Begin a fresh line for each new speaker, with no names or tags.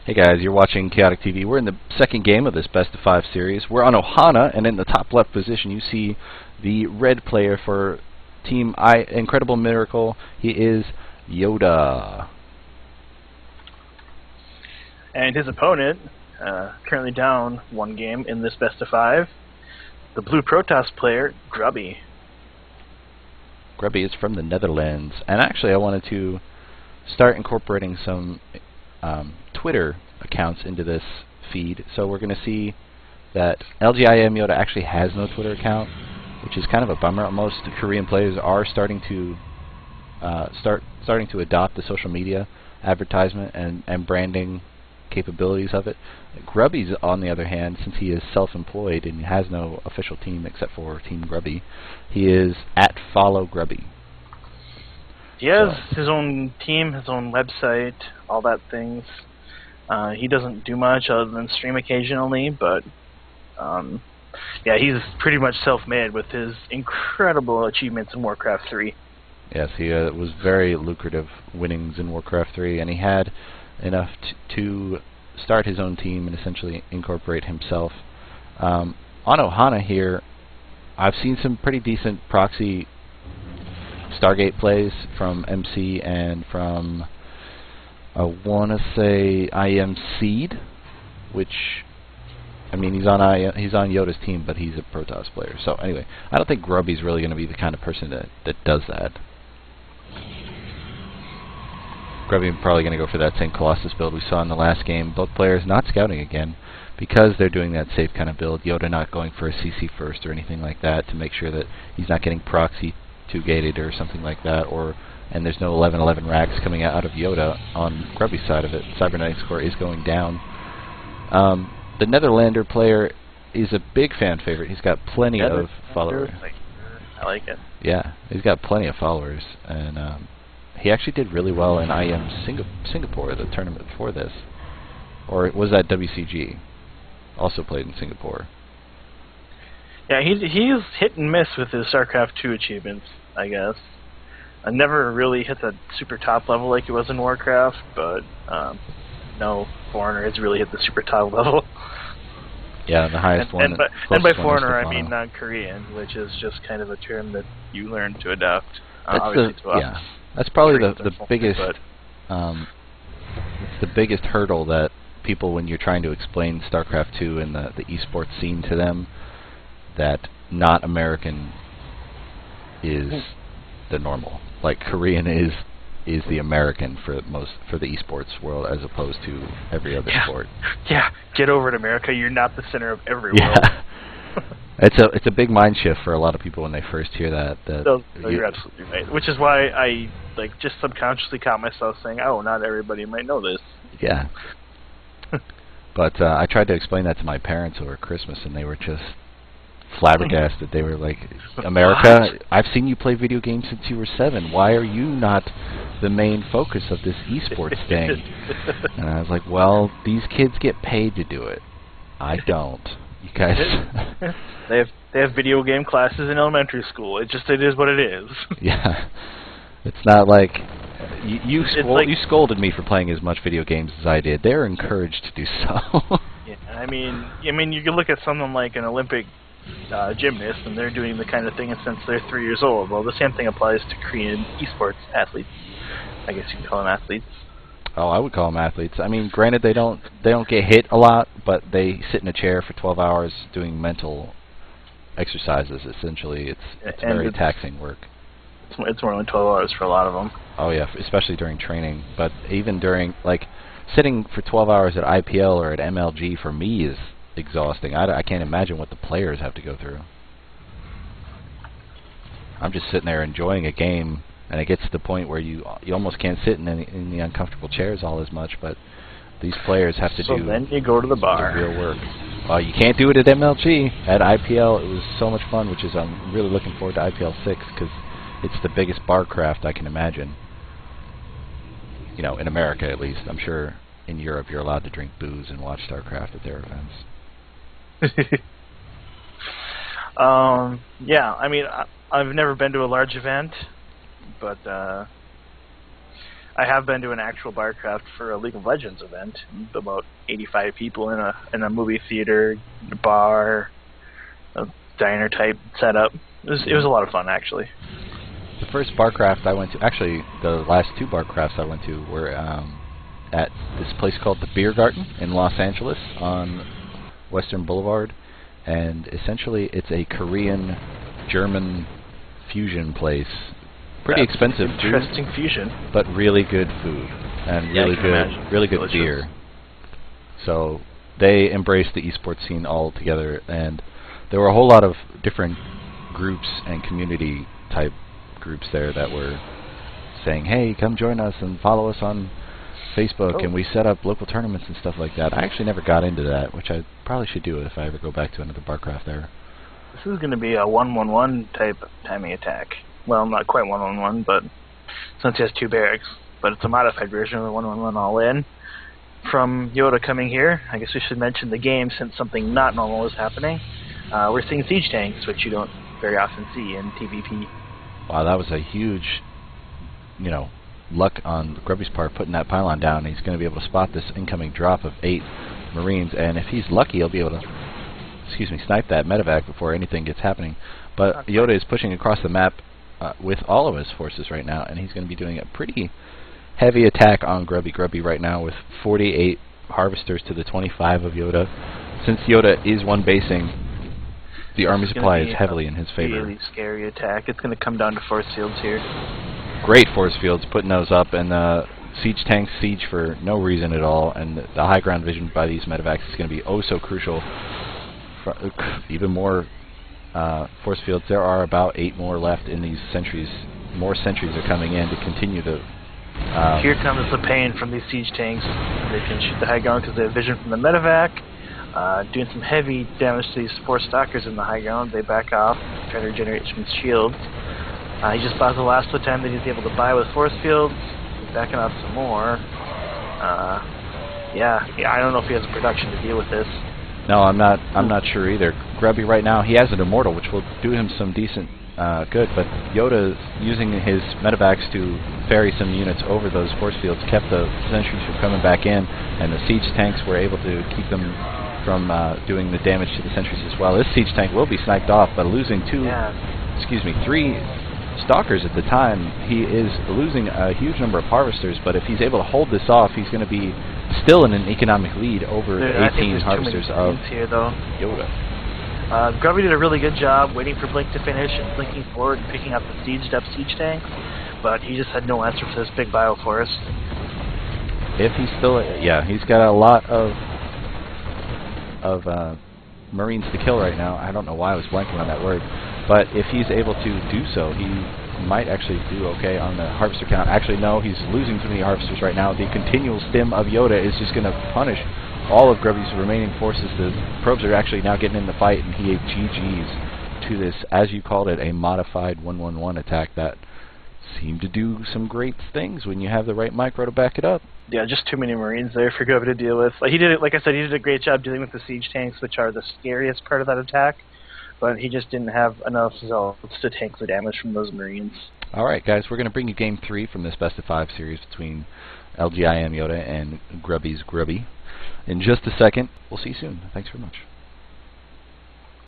Hey guys, you're watching Chaotic TV. We're in the second game of this Best of 5 series. We're on Ohana, and in the top left position you see the red player for Team Incredible Miracle. He is Yoda.
And his opponent, currently down one game in this Best of 5, the blue Protoss player, Grubby.
Grubby is from the Netherlands. And actually I wanted to start incorporating some Twitter accounts into this feed. So we're going to see that IEM Yoda actually has no Twitter account, which is kind of a bummer. Most Korean players are starting to adopt the social media advertisement and branding capabilities of it. Grubby's, on the other hand, since he is self-employed and has no official team except for Team Grubby, he is at Follow Grubby.
He has his own team, his own website, all that things. He doesn't do much other than stream occasionally, but yeah, he's pretty much self-made with his incredible achievements in Warcraft 3.
Yes, he was very lucrative winnings in Warcraft 3, and he had enough to start his own team and essentially incorporate himself. On Ohana here, I've seen some pretty decent proxy Stargate plays from MC and from I want to say IEM Seed, which, I mean, he's on Yoda's team, but he's a Protoss player. So anyway, I don't think Grubby's really going to be the kind of person that does that. Grubby probably going to go for that same Colossus build we saw in the last game. Both players not scouting again because they're doing that safe kind of build. Yoda not going for a CC first or anything like that to make sure that he's not getting proxy 2-gated or something like that, and there's no 11-11 racks coming out of Yoda on Grubby's side of it. Cybernetics core is going down. The Netherlander player is a big fan favorite. He's got plenty of followers.
I like it.
Yeah, he's got plenty of followers, and he actually did really well in IEM Singapore, the tournament before this. Or was that WCG? Also played in Singapore.
Yeah, he's hit and miss with his StarCraft 2 achievements, I guess. I never really hit the super top level like it was in Warcraft, but no foreigner has really hit the super top level.
Yeah, the highest one.
And by foreigner, I mean non-Korean, which is just kind of a term that you learn to adapt.
Yeah, that's probably the biggest. It's the biggest hurdle that people, when you're trying to explain StarCraft 2 and the esports scene to them, that not American is the normal. Like Korean is the American for the esports world as opposed to every other sport.
Yeah, get over it, America. You're not the center of every world.
It's a big mind shift for a lot of people when they first hear that.
No, you're absolutely right. Which is why I just subconsciously caught myself saying, "Oh, not everybody might know this."
Yeah. But I tried to explain that to my parents over Christmas, and they were just flabbergasted. They were like, "America, I've seen you play video games since you were 7. Why are you not the main focus of this esports thing?" And I was like, "Well, these kids get paid to do it. I don't. You guys."
They have video game classes in elementary school. It is what it is.
Yeah, it's not like you scolded me for playing as much video games as I did. They're encouraged to do so.
Yeah, I mean, you can look at someone like an Olympic gymnast, and they're doing the kind of thing since they're 3 years old. Well, the same thing applies to Korean esports athletes. I guess you can call them athletes.
Oh, I would call them athletes. I mean, granted, they don't get hit a lot, but they sit in a chair for 12 hours doing mental exercises. Essentially, it's very taxing work.
It's more than 12 hours for a lot of them.
Oh yeah, especially during training. But even during, like, sitting for 12 hours at IPL or at MLG for me is exhausting. I can't imagine what the players have to go through. I'm just sitting there enjoying a game, and it gets to the point where you almost can't sit in the uncomfortable chairs all as much. But these players have to do.
So then you go to the bar.
The real work. Well, you can't do it at MLG. At IPL, it was so much fun, which is I'm really looking forward to IPL 6 because it's the biggest bar craft I can imagine. You know, in America at least. I'm sure in Europe you're allowed to drink booze and watch StarCraft at their events.
Yeah, I mean, I've never been to a large event, but I have been to an actual Barcraft for a League of Legends event. About 85 people in a movie theater, a bar, a diner type setup. It was a lot of fun, actually.
The first Barcraft I went to, actually the last two Barcrafts I went to were at this place called the Beer Garden in Los Angeles on Western Boulevard, and essentially it's a Korean German fusion place. Pretty expensive,
interesting fusion,
but really good food and really good
Delicious.
beer. So they embraced the esports scene all together, and there were a whole lot of different groups and community type groups there that were saying, "Hey, come join us and follow us on Facebook," and we set up local tournaments and stuff like that. I actually never got into that, which I probably should do if I ever go back to another Barcraft era.
This is going to be a 1-1-1 type timing attack. Well, not quite 1-1-1, but since he has 2 barracks. But it's a modified version of the 1-1-1 all-in. From Yoda coming here, I guess we should mention the game since something not normal is happening. We're seeing siege tanks, which you don't very often see in PvP.
Wow, that was a huge, luck on Grubby's part putting that pylon down. He's going to be able to spot this incoming drop of 8 Marines, and if he's lucky, he'll be able to, snipe that medevac before anything gets happening. But Yoda is pushing across the map with all of his forces right now, and he's going to be doing a pretty heavy attack on Grubby. Grubby right now with 48 harvesters to the 25 of Yoda. Since Yoda is one basing, the army supply is heavily in his favor.
Really scary attack. It's going to come down to force fields here.
Great force fields, putting those up, and siege tanks siege for no reason at all, and the high ground vision by these medevacs is going to be oh so crucial. Even more force fields. There are about 8 more left in these sentries. More sentries are coming in to continue the...
Here comes the pain from these siege tanks. They can shoot the high ground because they have vision from the medevac. Doing some heavy damage to these 4 stalkers in the high ground. They back off, try to regenerate some shields. He just bought the last time that he's able to buy with force fields. He's backing off some more. Yeah, I don't know if he has a production to deal with this.
No, I'm not sure either. Grubby right now, he has an immortal, which will do him some decent good, but Yoda using his medevacs to ferry some units over those force fields kept the sentries from coming back in, and the siege tanks were able to keep them from doing the damage to the sentries as well. This siege tank will be sniped off, but losing 3 stalkers at the time. He is losing a huge number of harvesters, but if he's able to hold this off, he's going to be still in an economic lead over the 18 harvesters of
here, though.
Yoda.
Grubby did a really good job waiting for Blink to finish and blinking forward and picking up the sieged up siege tanks, but he just had no answer for this big bioforest.
If he's still, he's got a lot of Marines to kill right now. I don't know why I was blanking on that word, but if he's able to do so, he might actually do okay on the harvester count. Actually, no, he's losing too many harvesters right now. The continual stim of Yoda is just going to punish all of Grubby's remaining forces. The probes are actually now getting in the fight, and he GG's to this, as you called it, a modified 1-1-1 attack that seemed to do some great things when you have the right micro to back it up.
Yeah, just too many Marines there for Grubby to deal with. Like I said, he did a great job dealing with the siege tanks, which are the scariest part of that attack, but he just didn't have enough results to tank the damage from those Marines.
Alright guys, we're going to bring you Game 3 from this Best of 5 series between IEM Yoda and Grubby's Grubby. In just a second, we'll see you soon. Thanks very much.